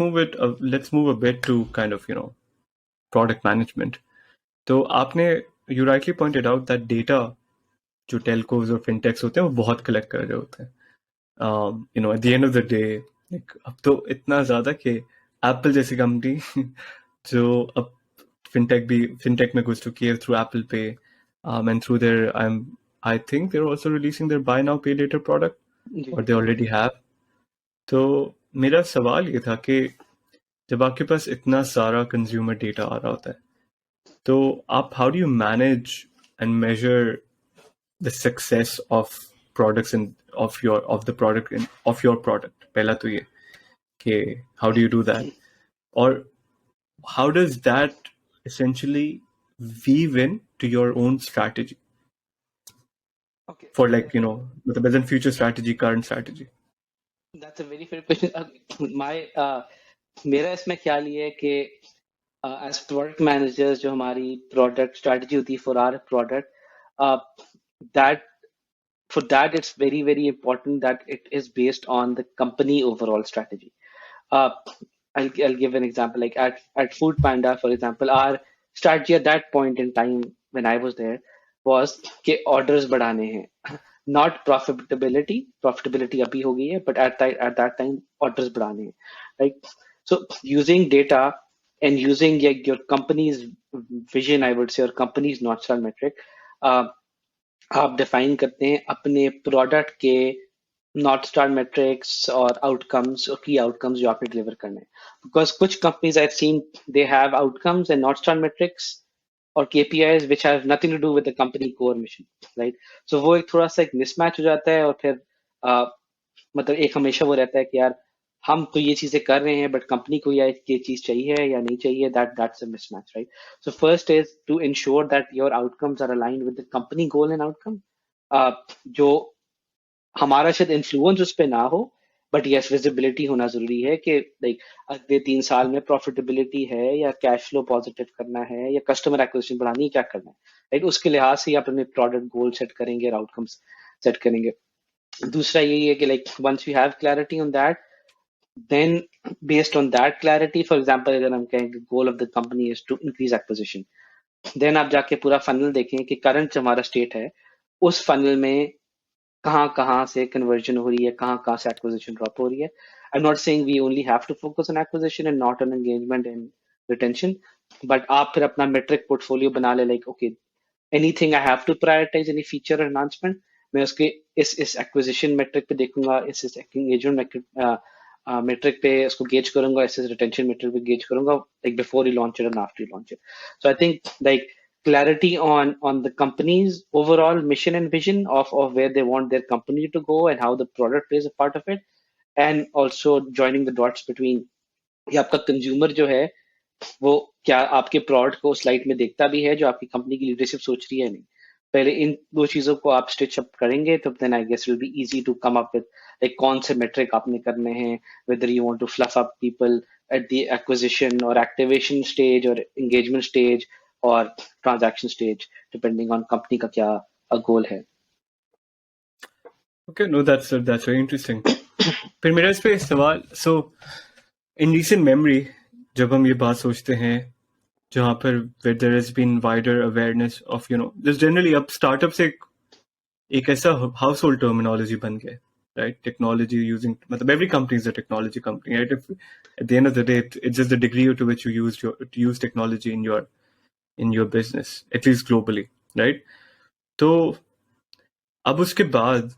move a bit to kind of product management. तो आपने, you rightly pointed out that data जो टेलकोज और फिनटेक्स होते हैं वो बहुत कलेक्ट कर रहे होते हैं। At the end of the day, अब तो इतना ज्यादा कि एप्पल जैसी कंपनी जो अब फिनटेक में घुस चुकी है through Apple Pay, and through their I think they're also releasing their buy now pay later product, जी और दे ऑलरेडी हैव। तो मेरा सवाल ये था कि जब आपके पास इतना सारा कंज्यूमर डेटा आ रहा होता है, तो आप how do you manage and measure the success of products in of the product in of your product? पहला तो ये कि how do you do that, or how does that essentially weave in to your own strategy okay, for like मतलब as in future strategy, current strategy? That's a very fair question. My मेरा इसमें ख्याल ये है कि as product managers जो हमारी product strategy होती है for our product, that for that it's very important that it is based on the company overall strategy. uh, I'll give an example, like at Food Panda, for example, our strategy at that point in time when I was there was कि orders बढ़ाने हैं, not profitability अभी हो गई है, but at that time orders बढ़ाने हैं, right? So using data and using your company's vision, I would say, or company's North Star metric, uh, आप डिफाइन करते हैं अपने प्रोडक्ट के नॉर्थ स्टार मेट्रिक्स और आउटकम्स और की आउटकम्स जो आपने डिलीवर करने हैं। बिकॉज कुछ companies I seen they have outcomes and north star metrics और KPIs which have nothing to do with the company core mission, right. So वो एक थोड़ा सा एक मिसमैच हो जाता है, और फिर मतलब एक हमेशा वो रहता है कि यार हम तो ये चीजें कर रहे हैं बट कंपनी को ये चीज चाहिए या नहीं चाहिए, that's a mismatch, right. So first is to ensure that your outcomes are aligned with the company goal and outcome. जो हमारा शायद इन्फ्लुएंस उस पर ना हो, बट यस विजिबिलिटी होना जरूरी है कि लाइक अगले 3 साल में प्रॉफिटेबिलिटी है या कैश फ्लो पॉजिटिव करना है या कस्टमर एक्विजिशन बढ़ानी है, क्या करना है, राइट। उसके लिहाज से ही आप अपने प्रोडक्ट गोल सेट करेंगे और आउटकम्स सेट करेंगे। दूसरा यही है कि like once we have clarity on that, then based on that clarity, for example, अगर हम कहें goal of the company is to increase acquisition, then आप जाके पूरा फनल देखें कि करंट जो हमारा स्टेट है उस फनल में कहाँ कहाँ से कन्वर्जन हो रही है, कहाँ कहाँ से एक्विजिशन ड्रॉप हो रही है. I am not saying we only have to focus on acquisition and not on engagement and retention, but आप फिर अपना मेट्रिक पोर्टफोलियो बना ले, like okay anything I have to prioritize, any feature enhancement मैं उसके इस एक्विजिशन मेट्रिक पे देखूंगा, इस एंगेजमेंट मेट्रिक पे उसको गेज करूंगा, इस रिटेंशन मेट्रिक पे गेज करूंगा, like before you launch it and after you launch it. So I think like clarity on the company's overall mission and vision of where they want their company to go and how the product plays a part of it, and also joining the dots between ये आपका consumer जो है वो क्या आपके product को slide में देखता भी है जो आपकी कंपनी की लीडरशिप सोच रही है नहीं. पहले इन दो चीजों को आप स्टिच अप करेंगे तो then I guess will be easy to come up with like कौन से मेट्रिक आपने करने हैं, whether you want to fluff up people at the acquisition और एक्टिवेशन स्टेज और एंगेजमेंट स्टेज और transaction stage, depending on company का क्या गोल है. Okay, no, that's very interesting. फिर मेरा इस पे सवाल, so in recent memory जब हम ये बात सोचते हैं जहाँ पर where there has been wider awareness of just generally अब startup से एक ऐसा household terminology बन गया, right? Technology using, मतलब every company is a technology company, right? If, at the end of the day it's just the degree to which you use technology in your business, at least globally, right? तो अब उसके बाद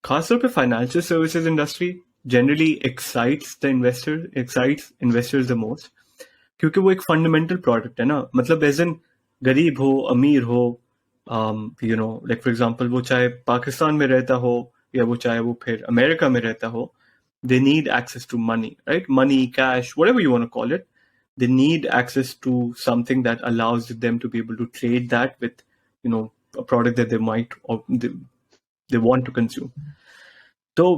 खासतौर पे financial services industry generally excites investors the most, क्योंकि वो एक fundamental product है ना. मतलब एज एन गरीब हो अमीर हो, लाइक फॉर एग्जांपल वो चाहे पाकिस्तान में रहता हो या वो चाहे वो फिर अमेरिका में रहता हो, they need access to money, right? Money, cash, whatever you want to call it, they need access to something that allows them to be able to trade that with a product that they might or they want to consume. So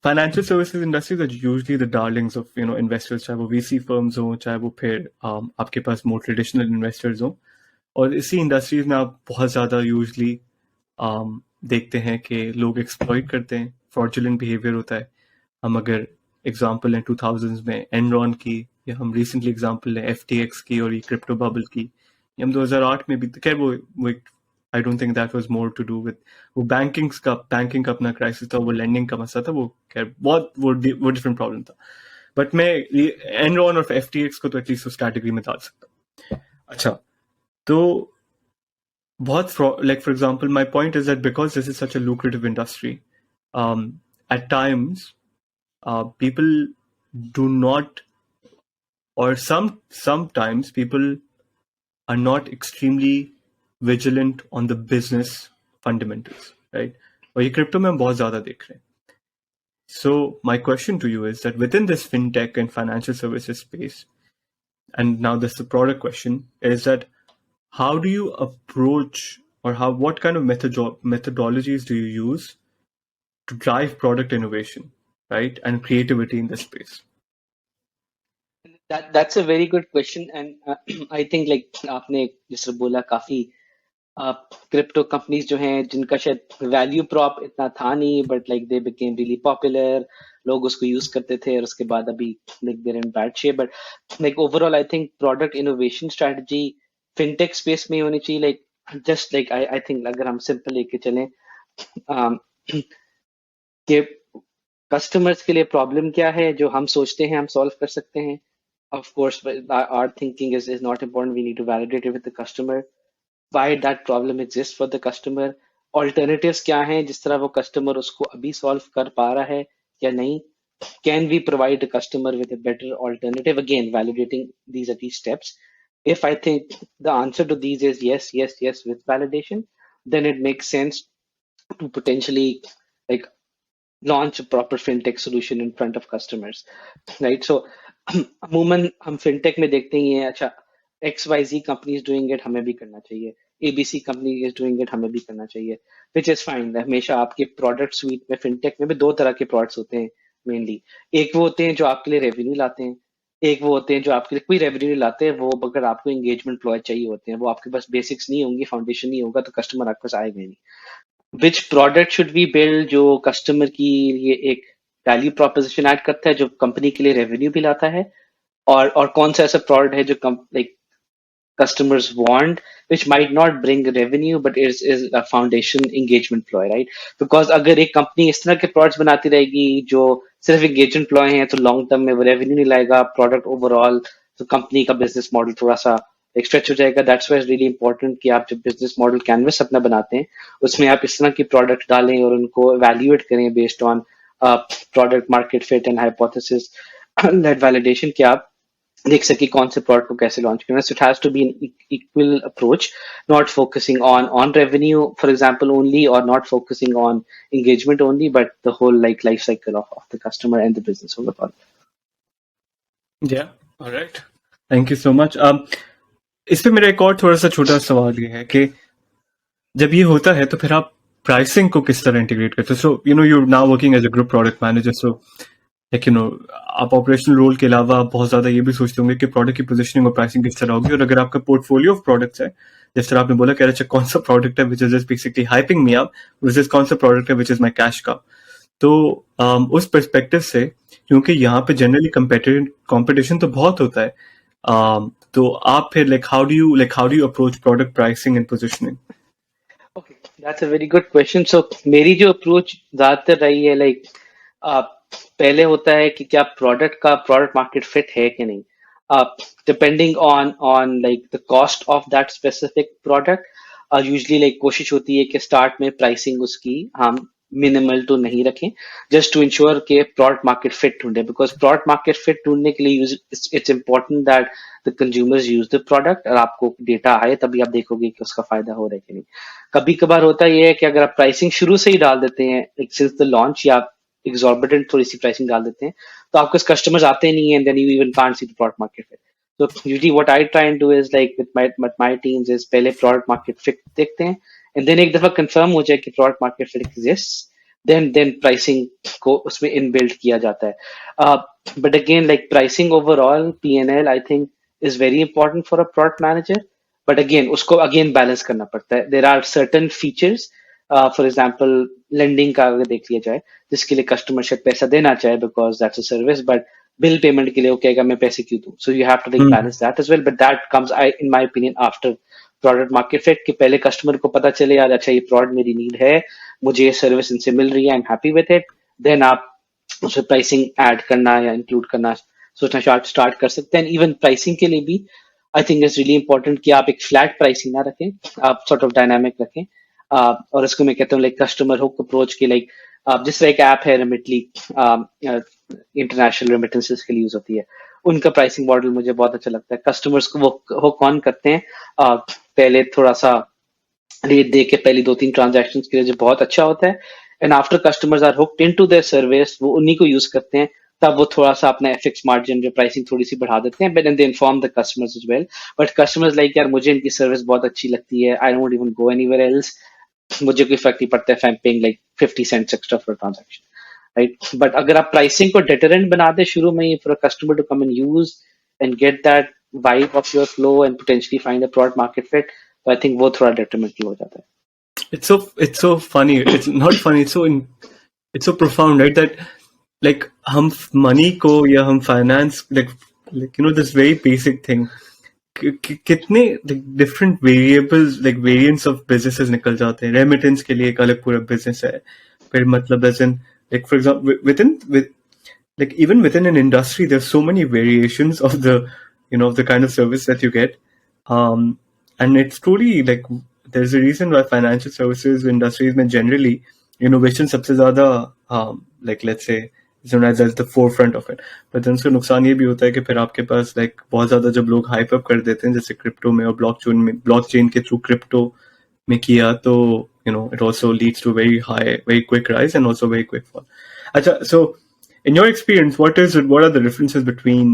financial services industries are usually the darlings of investors, चाहे वो VC firms हो, चाहे वो फिर आपके पास more traditional investors हो. और इसी इंडस्ट्रीज में आप बहुत ज़्यादा यूजली देखते हैं कि लोग एक्सप्लॉइट करते हैं, फ्रॉडुलेंट बिहेवियर होता है. हम अगर एग्जांपल लें 2000s में एनरॉन की, या हम रिसेंटली एग्जांपल लें FTX की और ये क्रिप्टो बबल की, या हम 2008 में भी, खैर वो I don't think that was more to do with वो बैंकिंग का अपना क्राइसिस था, वो लेंडिंग का मसला था, वो खैर बहुत वो डिफरेंट प्रॉब्लम था. बट मैं एनरॉन और FTX को तो एटलीस्ट उस कैटेगरी में डाल सकता हूँ. अच्छा, तो बहुत like for example my point is that because this is such a lucrative industry, at times people do not, or sometimes people are not extremely vigilant on the business fundamentals, right? और ये crypto में हम बहुत ज़्यादा देख रहे हैं. So my question to you is that within this fintech and financial services space, and now this is the product question, is that how do you approach, or what kind of methodologies do you use to drive product innovation, right, and creativity in this space? That's a very good question, and I think like आपने जैसे बोला काफी crypto companies जो हैं जिनका शायद value prop इतना था नहीं, but like they became really popular, लोग उसको यूज करते थे और उसके बाद अभी like they're in bad shape. But like overall I think product innovation strategy fintech space में होनी चाहिए. Like just like I think अगर हम सिंपल लेके चलें कि कस्टमर्स के लिए प्रॉब्लम क्या है जो हम सोचते हैं हम सॉल्व कर सकते हैं. Of course, our thinking is not important. We need to validate it with the customer. Why that problem exists for the customer. Alternatives क्या हैं जिस तरह वो customer उसको अभी solve कर पा रहा है या नहीं. Can we provide the customer with a better alternative? Again, validating these steps. If I think the answer to these is yes, yes, yes with validation, then it makes sense to potentially like launch a proper fintech solution in front of customers, right? So अमूमन हम fintech में देखते ही हैं, अच्छा XYZ company is doing it, हमें भी करना चाहिए. ABC company is doing it, हमें भी करना चाहिए, विच इज फाइन. हमेशा आपके प्रोडक्ट स्वीट में फिनटेक में भी दो तरह के प्रोडक्ट्स होते हैं मेनली. एक वो होते हैं जो आपके लिए रेवेन्यू लाते हैं, एक वो होते हैं जो आपके लिए कोई रेवेन्यू नहीं लाते हैं. वो अगर आपको एंगेजमेंट प्लॉय चाहिए होते हैं, वो आपके पास बेसिक्स नहीं होंगी, फाउंडेशन नहीं होगा, तो कस्टमर आपके पास आएगा नहीं. Which product should we build जो कस्टमर की ये एक वैल्यू प्रोपोजिशन ऐड करता है, जो कंपनी के लिए रेवेन्यू भी लाता है, और कौन सा ऐसा प्रोडक्ट है जो like customers want, which might not bring revenue, but is a foundation engagement ploy, right? Because अगर एक कंपनी इस तरह के प्रोडक्ट्स बनाती रहेगी जो सिर्फ engagement ploy हैं, तो लॉन्ग टर्म में वो रेवेन्यू नहीं लाएगा, प्रोडक्ट ओवरऑल, तो कंपनी का बिजनेस मॉडल थोड़ा सा एक स्ट्रेच हो जाएगा. दैट्स वाई रियली इंपॉर्टेंट कि आप जब बिजनेस मॉडल कैनवस अपना बनाते हैं, उसमें आप इस तरह की प्रोडक्ट डालें और उनको evaluate करें based on product market fit and hypothesis led validation, कि आप देख सके कौन से प्रोडक्ट को कैसे लॉन्च करना. So it has to be an equal approach, not focusing on revenue for example only, और not focusing on engagement only, but the whole like life cycle of the customer and the business overall. Yeah, all right. Thank you so much. इस पे मेरा एक और थोड़ा सा छोटा सवाल ये है कि जब ये होता है तो फिर आप प्राइसिंग को किस तरह इंटीग्रेट करते हो? So you know you now working as a group product manager, so like you know आप ऑपरेशनल रोल के अलावा आप बहुत ज्यादा ये भी सोचते होंगे कि प्रोडक्ट की पोजीशनिंग और प्राइसिंग किस तरह होगी. और अगर आपका पोर्टफोलियो ऑफ प्रोडक्ट्स है, जिस तरह आपने बोला कि अच्छा कौन सा प्रोडक्ट है which is just basically hyping me up versus कौन सा प्रोडक्ट है which is my cash cow, तो उस पर्सपेक्टिव से, क्योंकि यहाँ पे जनरली कंपटीशन तो बहुत होता है, तो आप फिर like how do you approach product pricing and positioning? Okay, that's a very good question. So मेरी जो अप्रोच ज्यादातर रही है, लाइक पहले होता है कि क्या प्रोडक्ट मार्केट फिट है कि नहीं. Depending on like the cost of that specific product, usually like कोशिश होती है कि स्टार्ट में प्राइसिंग उसकी हम मिनिमल तो नहीं रखें, जस्ट टू इंश्योर के प्रोडक्ट मार्केट फिट ढूंढे. बिकॉज प्रोडक्ट मार्केट फिट ढूंढने के लिए it's important that the consumers use the product, और आपको डेटा आए तभी आप देखोगे कि उसका फायदा हो रहा है कि नहीं. कभी कभार होता ये है कि अगर आप प्राइसिंग शुरू से ही डाल देते हैं सिंस द लॉन्च, या आप एग्जॉर्बिटेंट थोड़ी सी प्राइसिंग डाल देते हैं, तो आपके कस्टमर्स आते नहीं है, and then you even can't see the product market fit. So usually what I try and do is like with my teams is पहले product market fit देखते हैं, and then एक दफा confirm हो जाए कि product market fit exists, then pricing को उसमें inbuilt किया जाता है. But again, like pricing overall P&L I think is very important for a product manager. But again उसको again balance करना पड़ता है. There are certain features, for example lending का अगर देख लिया जाए, जिसके लिए customer शायद पैसा देना चाहे because that's a service, but bill payment के लिए वो कहेगा मैं पैसे क्यों दूं. So you have to like balance that as well, but that comes in my opinion after product market fit, कि पहले कस्टमर को पता चले यार अच्छा ये प्रोडक्ट मेरी नीड है, मुझे ये सर्विस इनसे मिल रही है, I am happy with it, then आप उसमें प्राइसिंग ऐड करना या इंक्लूड करना सोचना स्टार्ट कर सकते हैं. इवन प्राइसिंग के लिए भी I think it's really important कि आप एक फ्लैट प्राइसिंग ना रखें, आप सॉर्ट ऑफ डायनामिक रखें. और इसको मैं कहता हूँ लाइक कस्टमर हुक अप्रोच के, लाइक जिस तरह एक ऐप है रेमिटली, इंटरनेशनल रेमिटेंसेस के लिए यूज होती है, उनका प्राइसिंग मॉडल मुझे बहुत अच्छा लगता है. कस्टमर्स को वो कौन करते हैं, पहले थोड़ा सा रेट दे के पहली 2-3 ट्रांजैक्शंस के लिए, जो बहुत अच्छा होता है, and after customers are hooked into their service, वो उन्हीं को यूज करते हैं, तब वो थोड़ा सा अपना एफिक्स मार्जिन जो प्राइसिंग थोड़ी सी बढ़ा देते हैं, but they inform the customers as well. But customers like यार मुझे इनकी सर्विस बहुत अच्छी लगती है, I don't even go anywhere else, मुझे कोई फर्क नहीं पड़ता if I'm paying like 50 cents extra for a transaction, right? But अगर आप pricing को deterrent बना दे शुरू में ही for a customer to come and use and get that vibe of your flow and potentially find a product market fit, तो I think वो थोड़ा detrimental हो जाता है. It's so funny. It's not funny. It's so profound, right? That like हम money को या हम finance like you know this very basic thing, कितने different variables like variants of businesses निकल जाते हैं. रेमिटेंस के लिए एक अलग पूरा बिजनेस है, फिर मतलब as in like for example with like even within an industry there's so many variations of the of the kind of service that you get, and it's truly like there's a reason why financial services industries में generally innovation सबसे ज्यादा like let's say is known as the forefront of it. But then उसका नुकसान ये भी होता है कि फिर आपके पास like बहुत ज्यादा जब लोग हाइप अप कर देते हैं, जैसे क्रिप्टो में और ब्लॉकचेन के थ्रू क्रिप्टो में किया, तो it also leads to very quick rise and also very quick fall. अच्छा, so in your experience, what are the differences between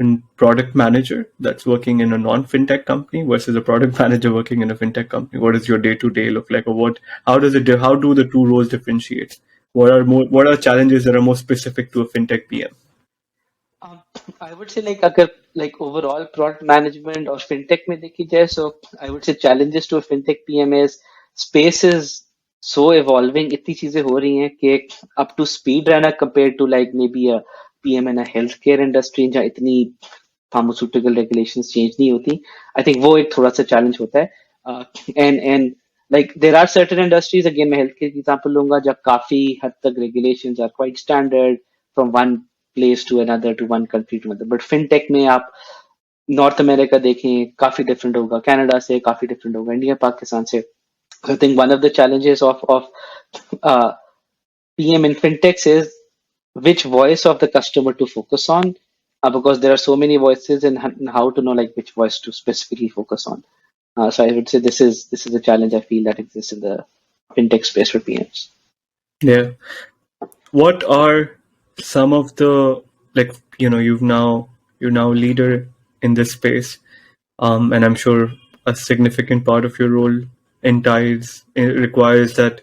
a product manager that's working in a non-fintech company versus a product manager working in a fintech company? What does your day-to-day look like, or how do the two roles differentiate? What are challenges that are more specific to a fintech PM? I would say like अगर like overall product management और fintech में देखी जाए, so I would say challenges to a fintech PM is space is so evolving, इतनी चीजें हो रही हैं कि up to speed रहना compared to like maybe a PM in a healthcare industry जहाँ इतनी फार्मास्यूटिकल रेगुलेशंस चेंज नहीं होती. आई थिंक वो एक थोड़ा सा चैलेंज होता है. And like there are certain industries, again मैं healthcare की example लूंगा, जब काफी हद तक regulations are quite standard from one place to another, to one country to another. But fintech में आप नॉर्थ अमेरिका देखें काफी डिफरेंट होगा, कनाडा से काफी डिफरेंट होगा, इंडिया पाकिस्तान से. I think one of the challenges of PM in fintechs is which voice of the customer to focus on, because there are so many voices, and how to know like which voice to specifically focus on. So I would say this is a challenge I feel that exists in the fintech space for PMs. Yeah. What are some of the, like, you're now leader in this space, and I'm sure a significant part of your role requires that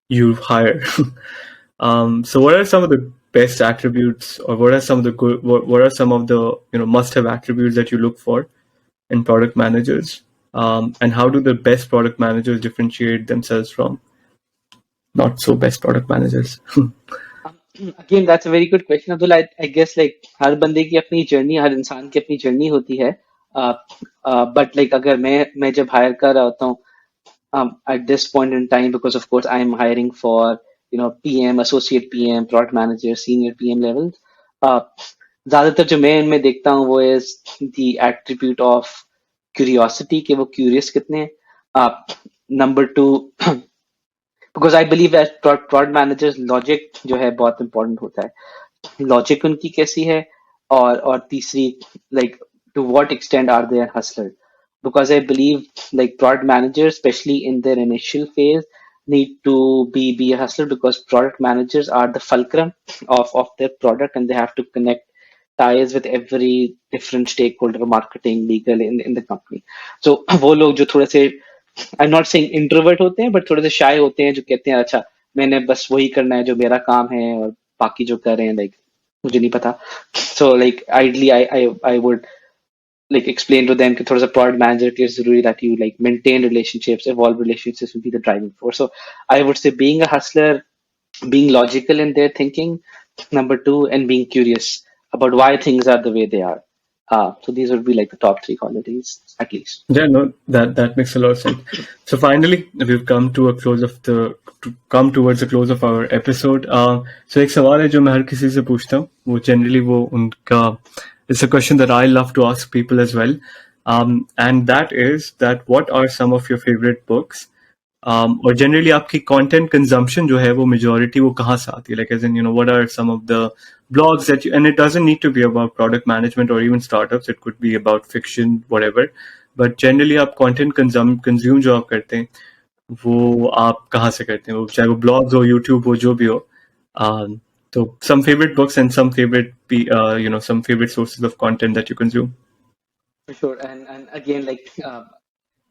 you hire. So what are some of the best attributes, or what are some of the good, what are some of the must-have attributes that you look for in product managers, and how do the best product managers differentiate themselves from not so best product managers? Again, that's a very good question, Abdul. I guess like हर बंदे की अपनी journey, हर इंसान की अपनी journey होती है. But like अगर मैं जब हायर कर रहा होता हूँ, at this point in time, because of course I'm hiring for PM, associate PM, product manager, senior PM levels. ज्यादातर जो मैं इनमें देखता हूँ वो is the attribute of curiosity, कि वो curious कितने हैं. Number two, because I believe as product managers logic जो है बहुत important होता है. लॉजिक उनकी कैसी है, और तीसरी like to what extent are they a hustler, because I believe like product managers, especially in their initial phase, need to be a hustler, because product managers are the fulcrum of their product, and they have to connect ties with every different stakeholder, marketing, legal in the company. So वो लोग जो थोड़े से, I'm not saying introvert होते हैं, but थोड़े से shy होते हैं, जो कहते हैं अच्छा मैंने बस वही करना है जो मेरा काम है, और बाकी जो कर रहे हैं like मुझे नहीं पता. So like ideally I would like explain to them कि थोड़ा सा product manager के जरूरी that you like maintain relationships, evolve relationships will be the driving force. So I would say being a hustler, being logical in their thinking, number two, and being curious about why things are the way they are. So these would be like the top three qualities at least. Yeah, no, that makes a lot of sense. So finally, we've come towards the close of our episode. So एक सवाल है जो मैं हर किसी से पूछता हूँ, वो generally वो उनका, it's a question that I love to ask people as well, and that is that what are some of your favorite books, or generally आपकी content consumption जो है वो majority वो कहाँ से आती है, like as in what are some of the blogs that you, and it doesn't need to be about product management or even startups, it could be about fiction, whatever, but generally आप content consume जो आप करते हैं वो आप कहाँ से करते हैं, वो चाहे वो blogs हो, YouTube हो, जो भी हो. So some favorite books and some favorite some favorite sources of content that you consume. For sure, and again like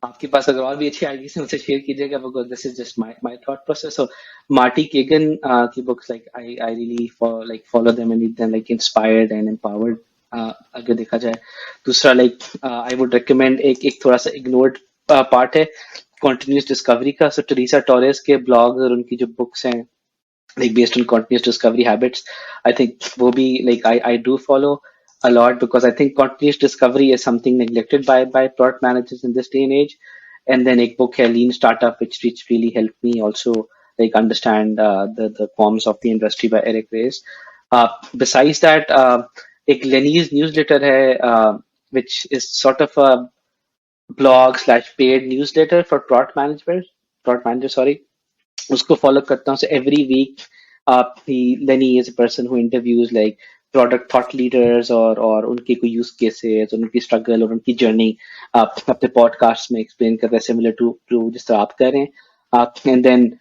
आपके पास अगर और भी अच्छी आइडियाज है मुझसे शेयर कीजिएगा, because this is just my thought process. So Marty Kagan की books, like I really follow them and read them, like inspired and empowered. अगर देखा जाए, दूसरा like I would recommend एक थोड़ा सा ignored part है continuous discovery का. So Teresa Torres के blogs और उनकी जो books हैं like based on continuous discovery habits, I think वो भी like I do follow a lot, because I think continuous discovery is something neglected by product managers in this day and age. And then एक book है Lean Startup, which really helped me also like understand the forms of the industry by Eric Ries. Besides that, एक Lenny's newsletter है, which is sort of a blog / paid newsletter for product managers, sorry. उसको follow करता हूँ. So every week, Lenny is a person who interviews like product thought leaders, और उनके कोई use cases, उनकी struggle और उनकी journey अपने podcast में explain करता है, similar to जिस तरह आप कर रहे हैं. And then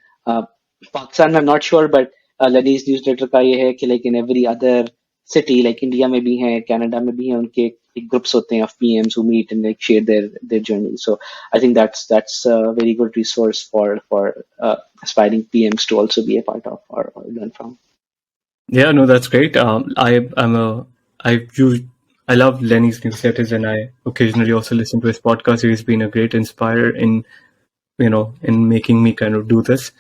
Pakistan, I'm not sure, but Lenny's newsletter का ये है कि like in every other city, like India में भी है, Canada में भी है, उनके groups होते हैं of PMs who meet and like share their journey. So I think that's a very good resource for aspiring PMs to also be a part of or learn from. Yeah, no, that's great. I love Lenny's newsletters, and I occasionally also listen to his podcast. He's been a great inspirer in making me kind of do this.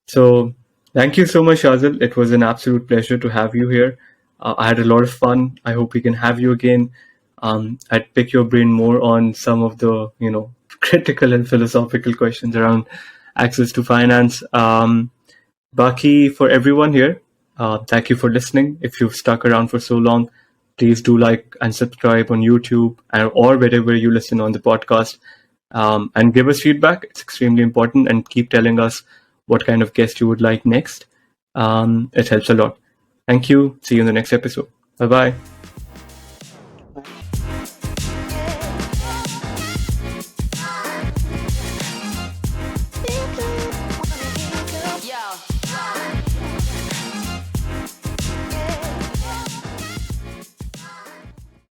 So thank you so much, Shazil. It was an absolute pleasure to have you here. I had a lot of fun. I hope we can have you again. I'd pick your brain more on some of the, critical and philosophical questions around access to finance. Baki, for everyone here, thank you for listening. If you've stuck around for so long, please do like and subscribe on YouTube or wherever you listen on the podcast, and give us feedback. It's extremely important, and keep telling us what kind of guest you would like next. It helps a lot. Thank you. See you in the next episode. Bye-bye.